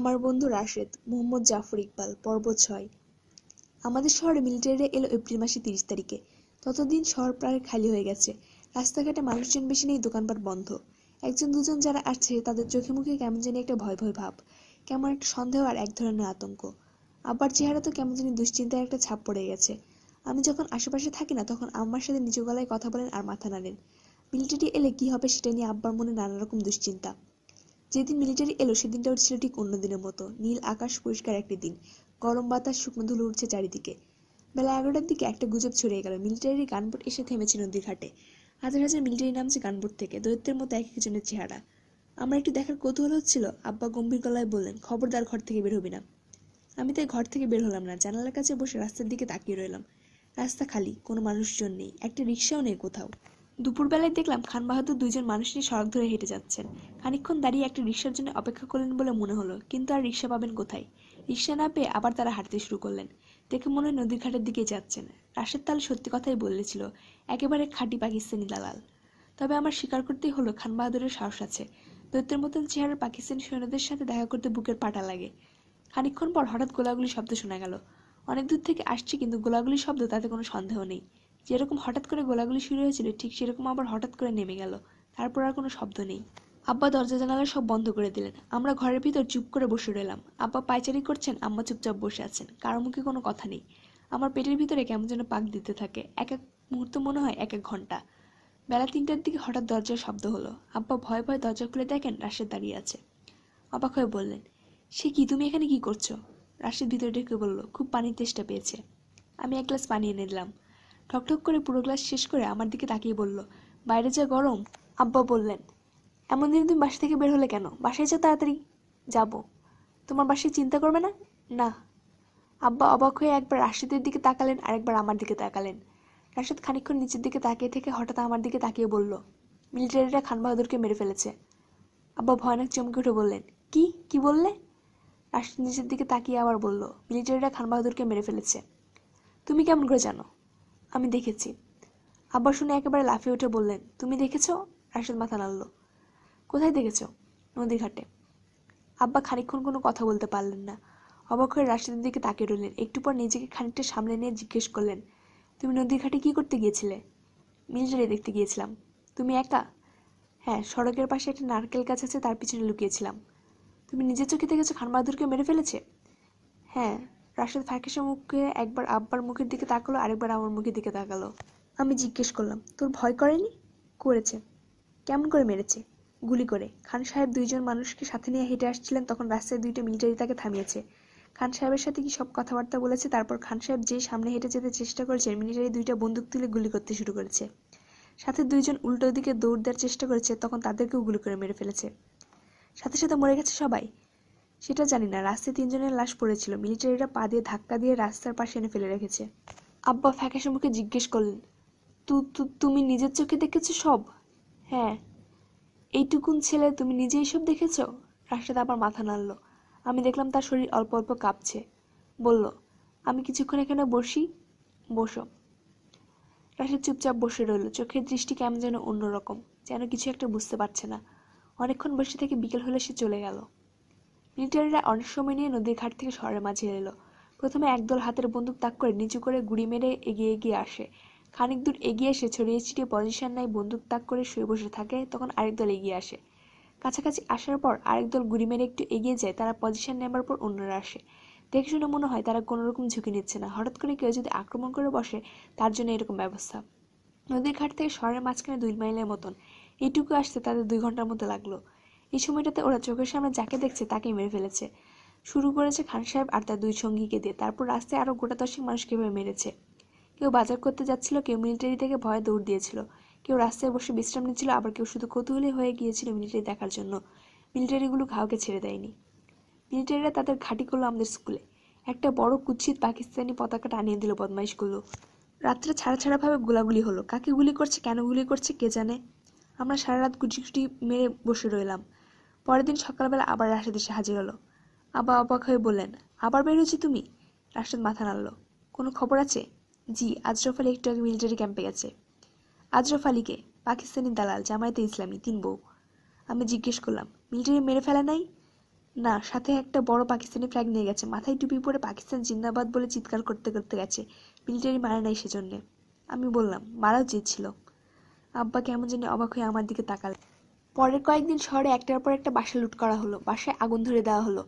আমার বন্ধু রাশেদ, মোহাম্মদ জাফর ইকবাল, পর্ব ৬। আমাদের শহরে মিলিটারিরা এলো এপ্রিল মাসের ৩০ তারিখে। ততদিন শহর প্রায় খালি হয়ে গেছে। রাস্তাঘাটে মানুষজন বেশি নেই, দোকানপাট বন্ধ। একজন দুজন যারা আসছে তাদের চোখে মুখে কেমন জানি একটা ভয় ভয় ভাব, কেমন একটা সন্দেহ আর এক ধরনের আতঙ্ক। আব্বার চেহারা তো কেমন জানি দুশ্চিন্তার একটা ছাপ পড়ে গেছে। আমি যখন আশেপাশে থাকি না তখন আম্মার সাথে নিচু গলায় কথা বলেন আর মাথা নাড়েন। মিলিটারি এলে কি হবে সেটা নিয়ে আব্বার মনে নানা রকম দুশ্চিন্তা। যেদিন মিলিটারি এলো সেদিনটাও ছিল ঠিক অন্য দিনের মতো। নীল আকাশ, পরিষ্কার একটি দিন। গরম বাতাস, শুকনো ধুলো উঠছে চারিদিকে। বেলা ১১টার দিকে একটা গুজব ছড়িয়ে গেল, মিলিটারি গানবোট এসে থেমেছে নদীর ঘাটে। হাজার হাজার মিলিটারি নামছে গানবোট থেকে, দৈত্যের মতো এক একজনের চেহারা। আমার একটু দেখার কৌতূহল হচ্ছিল। আব্বা গম্ভীর গলায় বললেন, খবরদার ঘর থেকে বের হবি না। আমি তাই ঘর থেকে বের হলাম না, জানালার কাছে বসে রাস্তার দিকে তাকিয়ে রইলাম। রাস্তা খালি, কোনো মানুষজন নেই, একটা রিকশাও নেই কোথাও। দুপুরবেলায় দেখলাম খান বাহাদুর দুইজন মানুষ নিয়ে সড়ক ধরে হেঁটে যাচ্ছেন। খানিকক্ষণ দাঁড়িয়ে একটা রিকশার জন্য অপেক্ষা করলেন বলে মনে হলো, কিন্তু আর রিকশা পাবেন কোথায়? রিকশা না পেয়ে আবার তারা হাঁটতে শুরু করলেন। দেখে মনে হয় নদীর ঘাটের দিকে যাচ্ছেন। রাশেদ তাহলে সত্যি কথাই বলেছিল, একেবারে খাঁটি পাকিস্তানি দালাল। তবে আমার স্বীকার করতেই হলো, খান বাহাদুরের সাহস আছে। দৈত্যের মতন চেহারার পাকিস্তানি সৈন্যদের সাথে দেখা করতে বুকের পাটা লাগে। খানিকক্ষণ পর হঠাৎ গোলাগুলির শব্দ শোনা গেল। অনেক দূর থেকে আসছে, কিন্তু গোলাগুলির শব্দ, তাতে কোনো সন্দেহ নেই। যেরকম হঠাৎ করে গোলাগুলি শুরু হয়েছিল ঠিক সেরকম আবার হঠাৎ করে নেমে গেল। তারপর আর কোনো শব্দ নেই। আব্বা দরজা জানালা সব বন্ধ করে দিলেন। আমরা ঘরের ভিতর চুপ করে বসে রইলাম। আব্বা পায়চারি করছেন, আম্মা চুপচাপ বসে আছেন, কারো মুখে কোনো কথা নেই। আমার পেটের ভিতরে কেমন যেন পাক দিতে থাকে, এক এক মুহূর্ত মনে হয় এক এক ঘন্টা। বেলা ৩টার দিকে হঠাৎ দরজার শব্দ হলো। আব্বা ভয়ে ভয়ে দরজা খুলে দেখেন রাশেদ দাঁড়িয়ে আছে। অবাক হয়ে বললেন, সে কি, তুমি এখানে কি করছো? রাশেদ ভিতরে ঢুকে বলল, খুব পানির তেষ্টা পেয়েছে। আমি এক গ্লাস পানি এনে দিলাম। ঠকঠক করে পুরো গ্লাস শেষ করে আমার দিকে তাকিয়ে বলল, বাইরে যা গরম। আব্বা বললেন, এমন দিন তুমি বাসা থেকে বের হলে কেন? বাসায় যাও তাড়াতাড়ি। যাব। তোমার বাসায় চিন্তা করবে না? না। আব্বা অবাক হয়ে একবার রাশেদের দিকে তাকালেন আর একবার আমার দিকে তাকালেন। রাশেদ খানিকক্ষণ নিচের দিকে তাকিয়ে থেকে হঠাৎ আমার দিকে তাকিয়ে বলল, মিলিটারিরা খান বাহাদুরকে মেরে ফেলেছে। আব্বা ভয়ানক চমকে উঠে বললেন, কি কি বললে? রাশেদ নিচের দিকে তাকিয়ে আবার বলল, মিলিটারিরা খান বাহাদুরকে মেরে ফেলেছে। তুমি কেমন করে জানো? আমি দেখেছি। আব্বা শুনে একেবারে লাফিয়ে উঠে বললেন, তুমি দেখেছো? রাশেদ মাথা নাড়ল। কোথায় দেখেছো? নদীর ঘাটে। আব্বা খানিকক্ষণ কোনো কথা বলতে পারলেন না। অবাক হয়ে রাশেদের দিকে তাকিয়ে রইলেন। একটু পর নিজেকে খানিকটা সামলে নিয়ে জিজ্ঞেস করলেন, তুমি নদীর ঘাটে কি করতে গিয়েছিলে? মিলিটারি দেখতে গিয়েছিলাম। তুমি একা? হ্যাঁ, সড়কের পাশে একটা নারকেল গাছ আছে, তার পিছনে লুকিয়েছিলাম। তুমি নিজের চোখে দেখেছো খান বাহাদুরকে মেরে ফেলেছে? হ্যাঁ। রাশেদ ফ্যাকাশে মুখে একবার আব্বার মুখের দিকে তাকালো, আরেকবার আমার মুখের দিকে তাকালো। আমি জিজ্ঞেস করলাম, তোর ভয় করেনি? করেছে। কেমন করে মেরেছে? গুলি করে। খান সাহেব দুইজন মানুষকে সাথে নিয়ে হেঁটে আসছিলেন, তখন রাস্তায় দুইটা মিলিটারি তাকে থামিয়েছে। খান সাহেবের সাথে কি সব কথাবার্তা বলেছে, তারপর খান সাহেব যেই সামনে হেঁটে যেতে চেষ্টা করেছেন, মিলিটারি দুইটা বন্দুক তুলে গুলি করতে শুরু করেছে। সাথে দুইজন উল্টো দিকে দৌড় দেওয়ার চেষ্টা করেছে, তখন তাদেরকেও গুলি করে মেরে ফেলেছে। সাথে সাথে মরে গেছে সবাই? সেটা জানি না, রাস্তায় ৩ জনের লাশ পড়েছিল, মিলিটারিরা পা দিয়ে ধাক্কা দিয়ে রাস্তার পাশে এনে ফেলে রেখেছে। আব্বা ফ্যাকাশে মুখে জিজ্ঞেস করলেন, তুমি নিজের চোখে দেখেছো সব? হ্যাঁ। এইটুকুন ছেলে, তুমি নিজে এইসব দেখেছো? রাশেদ আবার মাথা নাড়ল। আমি দেখলাম তার শরীর অল্প অল্প কাঁপছে। বলল, আমি কিছুক্ষণ এখানে বসি। বসো। রাশেদ চুপচাপ বসে রইল, চোখের দৃষ্টি কেমন যেন অন্যরকম, যেন কিছু একটা বুঝতে পারছে না। অনেকক্ষণ বসে থেকে বিকেল হলে সে চলে গেল। মিলিটারিরা অনেক সময় নিয়ে নদীর ঘাট থেকে শহরের মাঝে এলো। প্রথমে একদল হাতের বন্দুক তাক করে নিচু করে গুড়ি মেরে এগিয়ে এগিয়ে আসে। খানিক দূর এগিয়ে এসে ছড়িয়ে ছিটিয়ে পজিশন নেয়, বন্দুক তাক করে শুয়ে বসে থাকে, তখন আরেক দল এগিয়ে আসে। কাছাকাছি আসার পর আরেক দল গুড়ি মেরে একটু এগিয়ে যায়, তারা পজিশন নেবার পর অন্যরা আসে। দেখে শুনে মনে হয় তারা কোনোরকম ঝুঁকি নিচ্ছে না, হঠাৎ করে কেউ যদি আক্রমণ করে বসে তার জন্য এরকম ব্যবস্থা। নদীর ঘাট থেকে শহরের মাঝখানে 2 মাইলের মতন। এইটুকু আসতে তাদের 2 ঘন্টার মতো লাগলো। এই সময়টাতে ওরা চোখের সামনে যাকে দেখছে তাকেই মেরে ফেলেছে। শুরু করেছে খান সাহেব আর তার 2 সঙ্গীকে দিয়ে, তারপর রাস্তায় আরও গোটা 10 মানুষ কীভাবে মেরেছে। কেউ বাজার করতে যাচ্ছিল, কেউ মিলিটারি থেকে ভয়ে দৌড় দিয়েছিল, কেউ রাস্তায় বসে বিশ্রাম নিচ্ছিল, আবার কেউ শুধু কৌতূহলী হয়ে গিয়েছিল মিলিটারি দেখার জন্য। মিলিটারিগুলো কাউকে ছেড়ে দেয়নি। মিলিটারিরা তাদের ঘাঁটি করলো আমাদের স্কুলে। একটা বড় কুৎসিত পাকিস্তানি পতাকা টানিয়ে দিল বদমাইশগুলো। রাত্রে ছাড়া ছাড়াভাবে গোলাগুলি হলো। কাকে গুলি করছে, কেন গুলি করছে, কে জানে। আমরা সারা রাত গুটি মেরে বসে রইলাম। পরের দিন সকালবেলা আবার রাশেদ এসে হাজির হলো। আবার অবাক হয়ে বললেন, আবার বের হয়েছি তুমি? রাশেদ মাথা নাড়ল। কোনো খবর আছে? জি, আজরফ আলী একটু আগে মিলিটারি ক্যাম্পে গেছে। আজরফ আলীকে? পাকিস্তানি দালাল, জামায়াতে ইসলামী, 3 বউ। আমি জিজ্ঞেস করলাম, মিলিটারি মেরে ফেলে নাই? না, সাথে একটা বড় পাকিস্তানি ফ্ল্যাগ নিয়ে গেছে, মাথায় টুপি পরে পাকিস্তান জিন্দাবাদ বলে চিৎকার করতে করতে গেছে। মিলিটারি মারে নাই সেজন্যে। আমি বললাম, মারা উচিত ছিল। আব্বা কেমন জানি অবাক হয়ে আমার দিকে তাকাল। পরের কয়েকদিন শহরে একটার পর একটা বাসা লুট করা হলো, বাসায় আগুন ধরে দেওয়া হলো।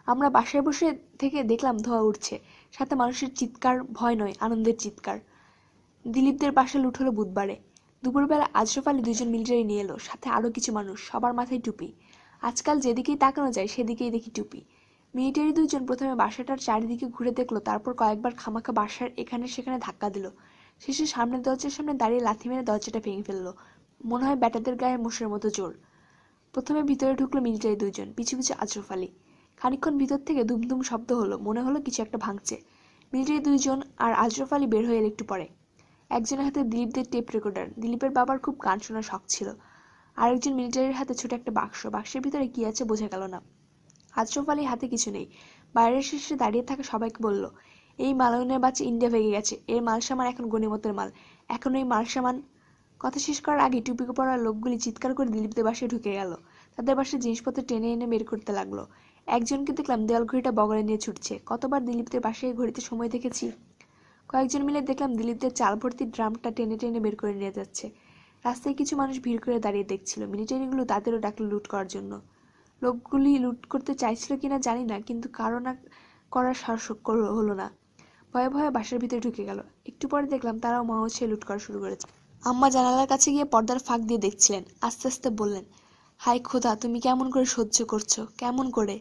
আমরা বাসায় বসে থেকে দেখলাম ধোঁয়া উঠছে, সাথে মানুষের চিৎকার, ভয় নয় আনন্দের চিৎকার। দিলীপদের বাসা লুট হলো বুধবারে। দুপুরবেলা আশরাফ আলী 2জন মিলিটারি নিয়ে এলো, সাথে আরও কিছু মানুষ, সবার মাথায় টুপি। আজকাল যেদিকেই তাকানো যায় সেদিকেই দেখি টুপি। মিলিটারি 2জন প্রথমে বাসাটার চারিদিকে ঘুরে দেখলো, তারপর কয়েকবার খামাখা বাসার এখানে সেখানে ধাক্কা দিল। শেষে সামনের দরজার সামনে দাঁড়িয়ে লাথি মেরে দরজাটা ভেঙে ফেললো। মনে হয় ব্যাটাদের গায়ে মোষের মতো জোর। প্রথমে ভিতরে ঢুকলো মিলিটারি 2জন, পিছু পিছু আশরাফ আলী। খানিকক্ষণ ভিতর থেকে দুমদুম শব্দ হলো, মনে হলো কিছু একটা ভাঙছে। মিলিটারি 2জন আর আশরাফ আলী বের হয়ে এলো একটু পরে। একজনের হাতে দিলীপদের টেপ রেকর্ডার, দিলীপের বাবার খুব গান শোনার শখ ছিল। আরেকজন মিলিটারির হাতে ছোট একটা বাক্স, বাক্সের ভিতরে কি আছে বোঝা গেল না। আশরাফ আলীর হাতে কিছু নেই। বাইরের শেষে দাঁড়িয়ে থাকা সবাইকে বলল, এই মালয়নের বাচ্চা ইন্ডিয়া ভেগে গেছে, এর মালসামান এখন গনিমতের মাল, এখন এই মালসামান। কথা শেষ করার আগে টুপি পরা লোকগুলি চিৎকার করে দিলীপদের বাসায় ঢুকে গেল। তাদের বাসায় জিনিসপত্র টেনে এনে বের করতে লাগলো। একজনকে দেখলাম দেওয়াল ঘড়িটা বগলে নিয়ে ছুটছে। কতবার দিলীপদের বাসায় ঘড়িতে সময় দেখেছি। কয়েকজন মিলে দেখলাম দিলীপদের চাল ভর্তি ড্রামটা টেনে টেনে বের করে নিয়ে যাচ্ছে। রাস্তায় কিছু মানুষ ভিড় করে দাঁড়িয়ে দেখছিল। মিলিটারিগুলো তাদেরও ডাকলো লুট করার জন্য। লোকগুলি লুট করতে চাইছিল কিনা জানি না, কিন্তু কারো না করার সাহস হলো না। ভয়ে ভয়ে বাসার ভিতরে ঢুকে গেল। একটু পরে দেখলাম তারাও মা ও ছেলে লুট করা শুরু করেছে। আম্মা জানালার কাছে গিয়ে পর্দার ফাঁক দিয়ে দেখছিলেন। আস্তে আস্তে বললেন, হায় খোদা, তুমি কেমন করে সহ্য করছো, কেমন করে?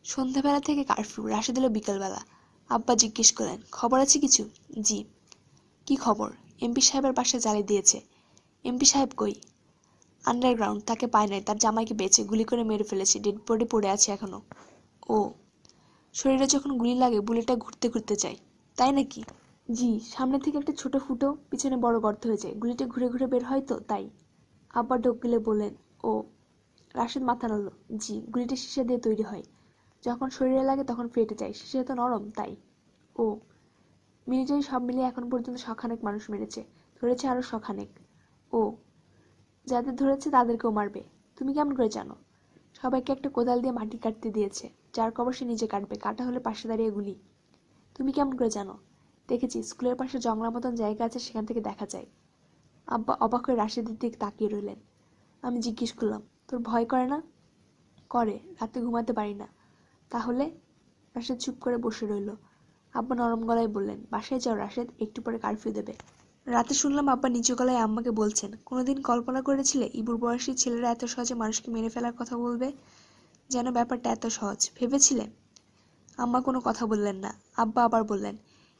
সন্ধ্যাবেলা থেকে কারফিউ, রাশেদ এলো বিকেলবেলা। আব্বা জিজ্ঞেস করলেন, খবর আছে কিছু? জি। কি খবর? এমপি সাহেবের বাসায় জ্বালিয়ে দিয়েছে। এমপি সাহেব কই? আন্ডারগ্রাউন্ড, তাকে পায় নাই, তার জামাইকে বেঁচে গুলি করে মেরে ফেলেছে, ডেড বডি পড়ে আছে এখনো। ও, শরীরে যখন গুলি লাগে বুলেটটা ঘুরতে ঘুরতে যায়, তাই নাকি? জি, সামনে থেকে একটা ছোট ফুটো, পিছনে বড় গর্ত হয়ে যায়, গুলিটা ঘুরে ঘুরে বের হয় তো তাই। আব্বা ঢোক গিলে বললেন, ও। রাশেদ মাথা নাড়ল। জি, গুলিটা সীসা দিয়ে তৈরি হয়, যখন শরীরে লাগে তখন ফেটে যায়, সীসা তো নরম তাই। ও। মিলিটারি সব মিলিয়ে এখন পর্যন্ত শখানেক মানুষ মেরেছে, ধরেছে আরো শখানেক। ও। যাদের ধরেছে তাদেরকেও মারবে। তুমি কেমন করে জানো? সবাইকে একটা কোদাল দিয়ে মাটি কাটতে দিয়েছে, যার কবর সে নিজে কাটবে, কাটা হলে পাশে দাঁড়িয়ে গুলি। তুমি কেমন করে জানো? দেখেছি, স্কুলের পাশে জংলা মতন জায়গা আছে, সেখান থেকে দেখা যায়। আব্বা অবাক হয়ে রাশেদের দিকে তাকিয়ে রইলেন। আমি জিজ্ঞেস করলাম, তোর ভয় করে না? করে, রাতে ঘুমাতে পারি না। তাহলে? রাশেদ চুপ করে বসে রইল। আব্বা নরম গলায় বললেন, বাসায় যাও রাশেদ, একটু পরে কারফিউ দেবে। রাতে শুনলাম আব্বা নিচু গলায় আম্মাকে বলছেন, কোনোদিন কল্পনা করেছিলে ইবুর বয়সী ছেলেরা এত সহজে মানুষকে মেরে ফেলার কথা বলবে? যেন ব্যাপারটা এত সহজ ভেবেছিলে? আম্মা কোনো কথা বললেন না। আব্বা আবার বললেন,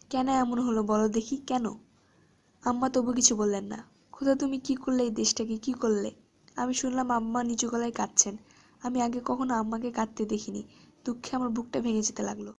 কেন এমন হলো বলো দেখি, কেন? আম্মা তবু কিছু বললেন না। খোদা, তুমি কি করলে এই দেশটাকে, কি করলে? আমি শুনলাম আম্মা নিচু গলায় কাঁদছেন। আমি আগে কখনো আম্মাকে কাঁদতে দেখিনি। দুঃখে আমার বুকটা ভেঙে যেতে লাগলো।